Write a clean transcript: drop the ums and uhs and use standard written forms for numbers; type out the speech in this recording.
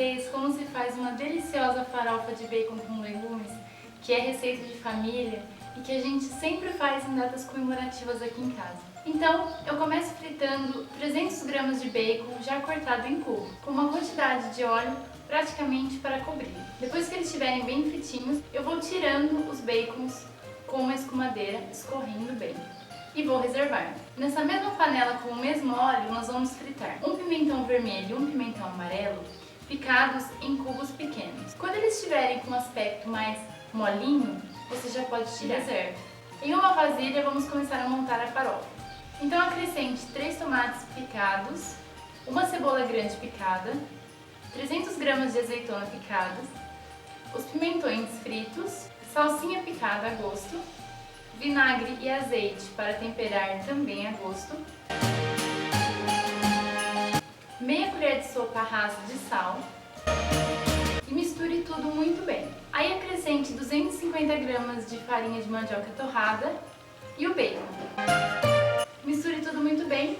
vocês como se faz uma deliciosa farofa de bacon com legumes, que é receita de família e que a gente sempre faz em datas comemorativas aqui em casa. Então, eu começo fritando 300 gramas de bacon já cortado em cubo, com uma quantidade de óleo praticamente para cobrir. Depois que eles estiverem bem fritinhos, eu vou tirando os bacons com uma escumadeira, escorrendo bem. E vou reservar. Nessa mesma panela com o mesmo óleo, nós vamos fritar um pimentão vermelho e um pimentão amarelo picados em cubos pequenos. Quando eles estiverem com um aspecto mais molinho, você já pode tirar. Reserva. Em uma vasilha, vamos começar a montar a farofa. Então acrescente 3 tomates picados, uma cebola grande picada, 300 gramas de azeitona picadas, os pimentões fritos, salsinha picada a gosto, vinagre e azeite para temperar também a gosto, meia colher de sopa rasa de sal e misture tudo muito bem. Aí acrescente 250 gramas de farinha de mandioca torrada e o bacon. Misture tudo muito bem